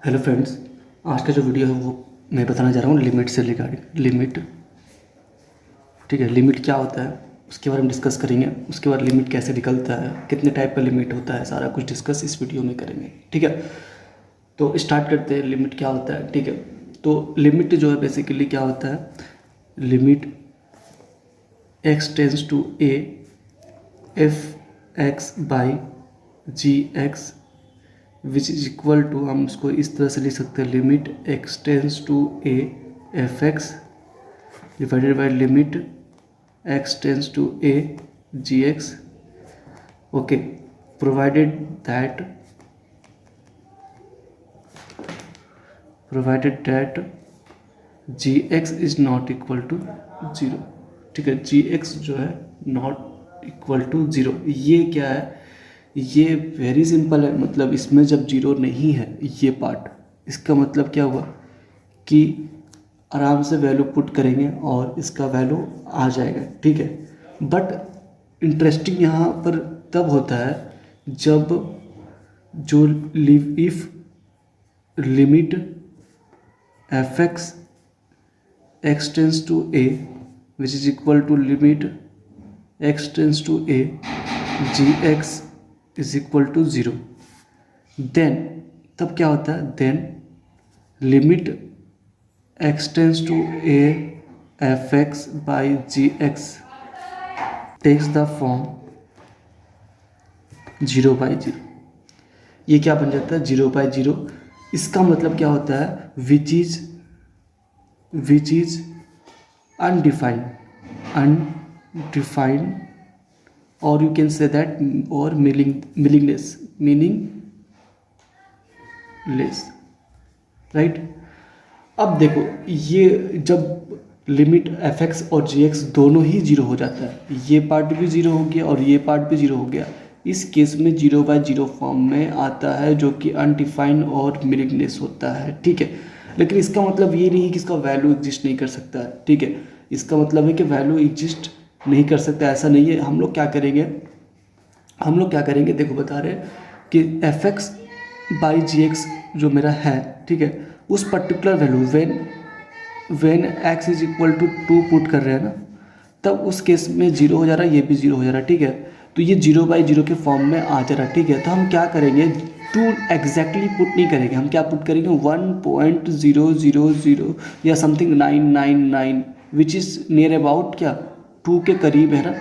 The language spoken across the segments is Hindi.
हेलो फ्रेंड्स, आज का जो वीडियो है वो मैं बताना जा रहा हूँ लिमिट से रिगार्डिंग लिमिट। ठीक है, लिमिट क्या होता है उसके बारे में डिस्कस करेंगे। उसके बाद लिमिट कैसे निकलता है, कितने टाइप का लिमिट होता है, सारा कुछ डिस्कस इस वीडियो में करेंगे। ठीक है, तो स्टार्ट करते हैं। लिमिट क्या होता है? ठीक है, तो लिमिट जो है बेसिकली क्या होता है, limit x tends to a f x by G X which is equal to, हम इसको इस तरह से लिख सकते हैं, limit x tends to a F X divided by limit x tends to a G X. Okay, provided that G X is not equal to zero. ठीक है, जी एक्स जो है नॉट इक्वल टू ज़ीरो। ये क्या है? ये वेरी सिंपल है। मतलब इसमें जब जीरो नहीं है ये पार्ट, इसका मतलब क्या हुआ कि आराम से वैल्यू पुट करेंगे और इसका वैल्यू आ जाएगा। ठीक है, बट इंटरेस्टिंग यहाँ पर तब होता है जब जो if limit F X X tends to A which is equal to limit X tends to A G X is equal to zero. Then तब क्या होता है, then limit X tends to A F X by G X takes the form zero by zero. ये क्या बन जाता है? Zero by zero. इसका मतलब क्या होता है, विच इज अनडिफाइंड और यू कैन से दैट और मीनिंगलेस राइट। अब देखो, ये जब लिमिट एफ एक्स और जी एक्स दोनों ही जीरो हो जाता है, ये पार्ट भी जीरो हो गया और ये पार्ट भी जीरो हो गया, इस केस में जीरो बाय जीरो फॉर्म में आता है जो कि अनडिफाइंड और मीनिंगलेस होता है। ठीक है, लेकिन इसका मतलब ये नहीं कि इसका वैल्यू एग्जिस्ट नहीं कर सकता है। ठीक है, इसका मतलब है कि वैल्यू एग्जिस्ट नहीं कर सकता, ऐसा नहीं है। हम लोग क्या करेंगे, देखो बता रहे हैं कि F X by G X जो मेरा है, ठीक है, उस particular value when X is equal to two put कर रहे हैं ना, तब उस केस में जीरो हो जा रहा है, ये भी जीरो हो जा रहा है। ठीक है, तो ये जीरो बाई जीरो के फॉर्म में आ जा रहा है। ठीक है, तो हम क्या करेंगे, टू एग्जैक्टली पुट नहीं करेंगे, हम क्या पुट करेंगे, 1.000 या something 999 which is near about क्या, टू के करीब है ना।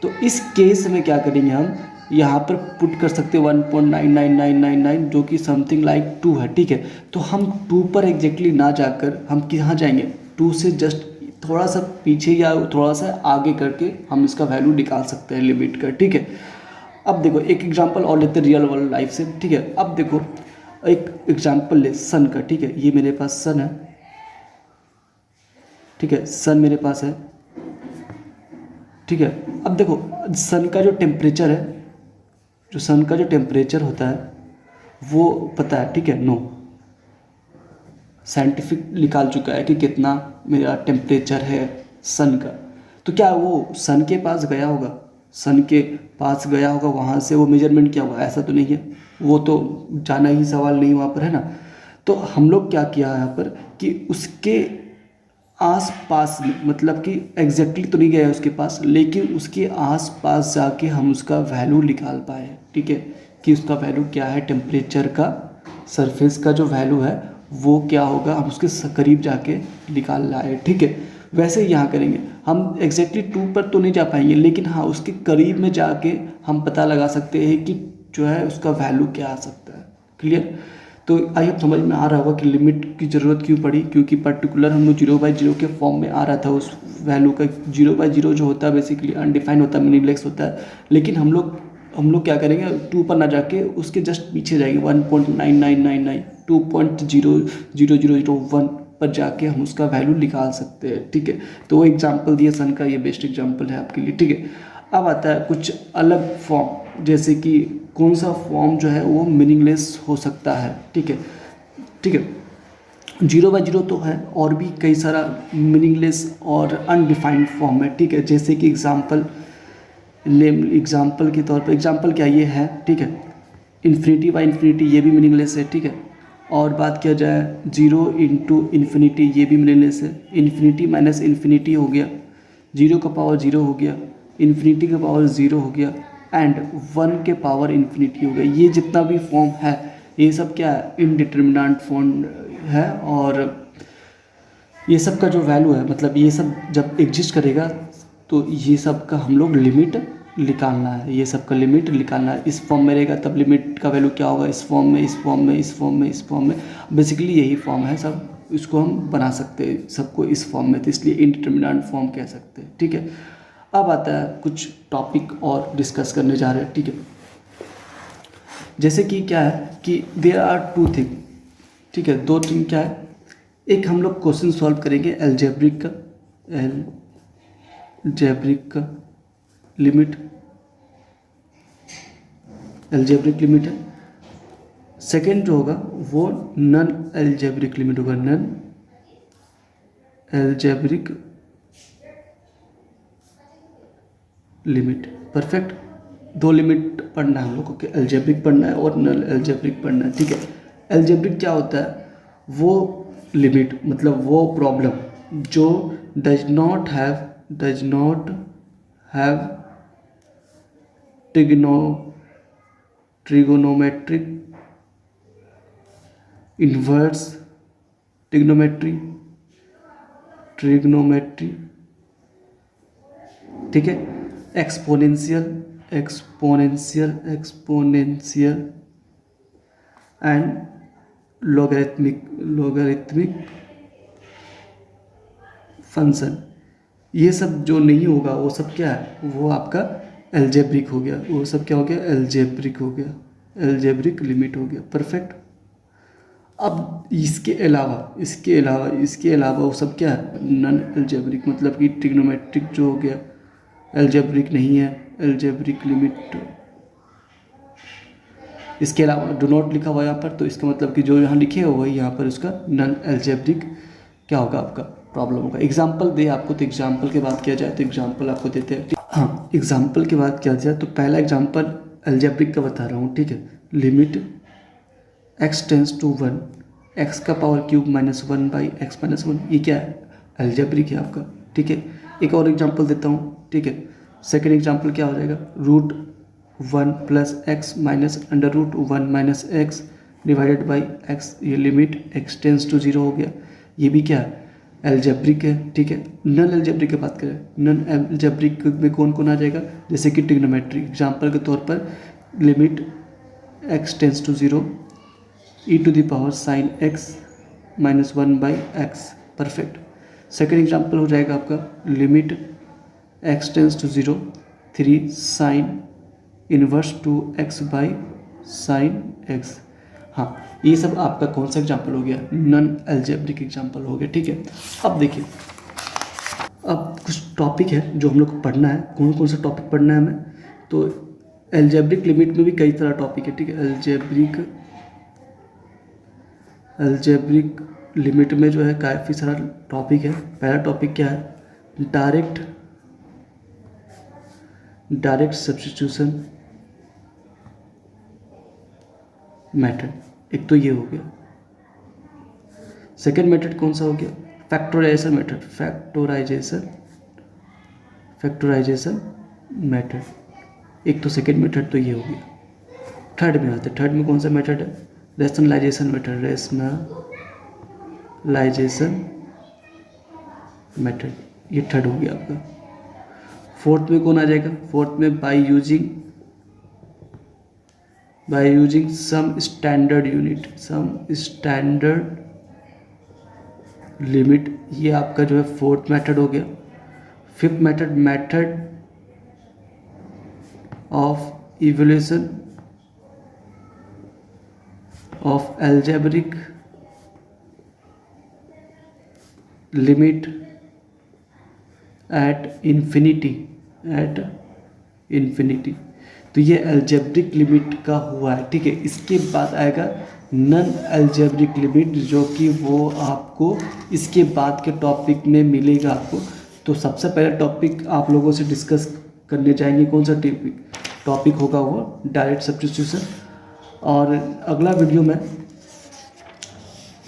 तो इस केस में क्या करेंगे, हम यहाँ पर पुट कर सकते हैं 1.99999 जो कि समथिंग लाइक टू है। ठीक है, तो हम टू पर एग्जैक्टली ना जाकर हम कहाँ जाएंगे, टू से जस्ट थोड़ा सा पीछे या थोड़ा सा आगे करके हम इसका वैल्यू निकाल सकते हैं लिमिट का। ठीक है, अब देखो एक एग्जांपल और लेते हैं रियल वर्ल्ड लाइफ से। ठीक है, अब देखो एक एग्जांपल ले सन का। ठीक है, ये मेरे पास सन है। ठीक है, सन मेरे पास है। ठीक है, अब देखो सन का जो टेम्परेचर है, जो सन का जो टेम्परेचर होता है वो पता है। ठीक है, नो, साइंटिफिक निकाल चुका है कि कितना मेरा टेम्परेचर है सन का। तो क्या वो सन के पास गया होगा, वहाँ से वो मेजरमेंट किया होगा? ऐसा तो नहीं है, वो तो जाना ही सवाल नहीं वहाँ पर, है ना। तो हम लोग क्या किया यहाँ पर कि उसके आस पास, मतलब कि एग्जैक्टली तो नहीं गया उसके पास, लेकिन उसके आस पास जाके हम उसका वैल्यू निकाल पाए। ठीक है, कि उसका वैल्यू क्या है, टेम्परेचर का, सरफेस का जो वैल्यू है वो क्या होगा, हम उसके करीब जाके निकाल लाए। ठीक है, वैसे ही यहाँ करेंगे हम। एग्जैक्टली टू पर तो नहीं जा पाएंगे, लेकिन हाँ उसके करीब में जाके हम पता लगा सकते हैं कि जो है उसका वैल्यू क्या आ सकता है। क्लियर? तो आई होप समझ में आ रहा होगा कि लिमिट की ज़रूरत क्यों पड़ी, क्योंकि पर्टिकुलर हम लोग जीरो बाई जीरो के फॉर्म में आ रहा था उस वैल्यू का। जीरो बाई जीरो जो होता है बेसिकली अनडिफाइंड होता है, मीनिंगलेस होता है। लेकिन हम लोग क्या करेंगे, टू पर ना जाके उसके जस्ट पीछे जाएंगे, 1.9999 2.00001 पर जाके हम उसका वैल्यू निकाल सकते हैं। ठीक है, तो वो एग्जाम्पल दिया सन का, ये बेस्ट एग्जाम्पल है आपके लिए। ठीक है, अब आता है कुछ अलग फॉर्म, जैसे कि कौन सा फॉर्म जो है वो मीनिंगलेस हो सकता है। ठीक है, जीरो बाई जीरो तो है, और भी कई सारा मीनिंगलेस और अनडिफाइंड फॉर्म है। ठीक है, जैसे कि एग्जाम्पल के तौर पर, एग्जाम्पल क्या ये है, ठीक है, इन्फिनिटी बाई इन्फिनिटी, ये भी मीनिंगलेस है। ठीक है, और बात किया जाए 0 इंटू इन्फिनिटी, ये भी मीनिंगलेस है। इन्फिनिटी माइनस इन्फिनिटी हो गया, 0 का पावर 0 हो गया, इन्फिनिटी का पावर 0 हो गया, एंड 1 के पावर इन्फिनिटी हो गया। ये जितना भी फॉर्म है ये सब क्या है, इनडिटर्मिनेंट फॉर्म है। और ये सब का जो वैल्यू है, मतलब ये सब जब एग्जिस्ट करेगा तो ये सब का हम लोग लिमिट निकालना है, ये सब का लिमिट निकालना है। इस फॉर्म में रहेगा तब लिमिट का वैल्यू क्या होगा, इस फॉर्म में, इस फॉर्म में, इस फॉर्म में, इस फॉर्म में। बेसिकली यही फॉर्म है सब, इसको हम बना सकते हैं सबको इस फॉर्म में, तो इसलिए इनडिटर्मिनेंट फॉर्म कह सकते हैं। ठीक है, अब आता है कुछ टॉपिक और डिस्कस करने जा रहे हैं। ठीक है, जैसे कि क्या है कि देयर आर टू थिंग, ठीक है, दो थिंग क्या है। एक हम लोग क्वेश्चन सॉल्व करेंगे एल्जेब्रिक का लिमिट, एल्जेब्रिक लिमिट है। सेकेंड जो होगा वो नन एल्जेब्रिक लिमिट होगा, नन एल्जेब्रिक लिमिट। परफेक्ट, दो लिमिट पढ़ना है हम लोग को, एल्जेब्रिक पढ़ना है और नन एल्जेब्रिक पढ़ना है। ठीक है, एल्जेब्रिक क्या होता है, वो लिमिट मतलब वो प्रॉब्लम जो does not have trigonometric inverse trigonometry, ठीक है, एक्सपोनेंशियल एंड लोगरिथमिक फंक्शन। ये सब जो नहीं होगा वो सब क्या है, वो आपका एल्जेब्रिक हो गया, वो सब क्या हो गया, एल्जेब्रिक हो गया, एल्जेब्रिक लिमिट हो गया। परफेक्ट। अब इसके अलावा वो सब क्या है, नॉन एल्जेब्रिक, मतलब कि ट्रिग्नोमेट्रिक जो हो गया, एल्जेब्रिक नहीं है, एल्जेब्रिक लिमिट। इसके अलावा डू नॉट लिखा हुआ यहाँ पर, तो इसका मतलब कि जो यहाँ लिखे हुआ है यहाँ पर उसका नॉन एल्जेब्रिक क्या होगा, आपका प्रॉब्लम होगा। एग्जाम्पल दे आपको, तो एग्जाम्पल की बात किया जाए तो एग्जाम्पल आपको देते हैं। हाँ, एग्जाम्पल की बात किया जाए तो पहला एग्जाम्पल एल्जेब्रिक का बता रहा हूँ। ठीक है, limit x tends to 1 x का पावर क्यूब -1/x-1, ये क्या है, एल्जेब्रिक है आपका। ठीक है, एक और एग्जाम्पल देता हूँ। ठीक है, सेकेंड एग्जाम्पल क्या हो जाएगा, √1 + x -√1 - x divided by x, ये लिमिट x टेंस टू 0 हो गया। ये भी क्या है, एल्जेब्रिक है। ठीक है, नन एल्जेब्रिक की बात करें, नन एल्जेब्रिक में कौन कौन आ जाएगा, जैसे कि ट्रिग्नोमेट्री। एग्जाम्पल के तौर पर limit x tends to 0 e⁻sin x -1/x। Perfect. Second example हो जाएगा आपका limit x tends to 0 3 sin inverse 2x/sin x। हाँ, ये सब आपका कौन सा एग्जाम्पल हो गया, नन एल्जेब्रिक एग्जाम्पल हो गया। ठीक है, अब देखिए, अब कुछ टॉपिक है जो हम लोग को पढ़ना है। कौन कौन सा टॉपिक पढ़ना है हमें, तो एल्जेब्रिक लिमिट में भी कई तरह टॉपिक है। ठीक है, एल्जेब्रिक लिमिट में जो है काफ़ी सारा टॉपिक है। पहला टॉपिक क्या है, डायरेक्ट सब्स्टिट्यूशन मेथड, एक तो ये हो गया। सेकेंड मेथड कौन सा हो गया, फैक्टराइजेशन मेथड, फैक्टराइजेशन मेथड, एक तो सेकेंड मेथड तो ये हो गया। थर्ड में आते हैं, थर्ड में कौन सा मेथड है, रैशनलाइजेशन मेथड, ये थर्ड हो गया आपका। फोर्थ में कौन आ जाएगा, फोर्थ में by using some standard limit, ये आपका जो है फोर्थ मेथड हो गया। Fifth method of evolution of algebraic limit at infinity, तो ये एल्जेब्रिक लिमिट का हुआ है। ठीक है, इसके बाद आएगा नन एल्जेब्रिक लिमिट, जो कि वो आपको इसके बाद के टॉपिक में मिलेगा आपको। तो सबसे पहले टॉपिक आप लोगों से डिस्कस करने जाएंगे, कौन सा टॉपिक होगा वो डायरेक्ट सब्स्टिट्यूशन। और अगला वीडियो में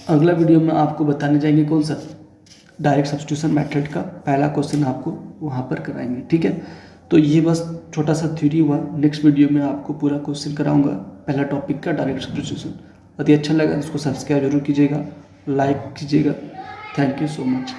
अगला वीडियो में आपको बताने जाएंगे कौन सा डायरेक्ट सब्स्टिट्यूशन मेथड का पहला क्वेश्चन आपको वहाँ पर कराएंगे। ठीक है, तो ये बस छोटा सा थ्योरी हुआ। नेक्स्ट वीडियो में आपको पूरा क्वेश्चन कराऊंगा पहला टॉपिक का डायरेक्ट सब्स्टिट्यूशन। यदि अच्छा लगा इसको सब्सक्राइब जरूर कीजिएगा, लाइक कीजिएगा। Thank you so much.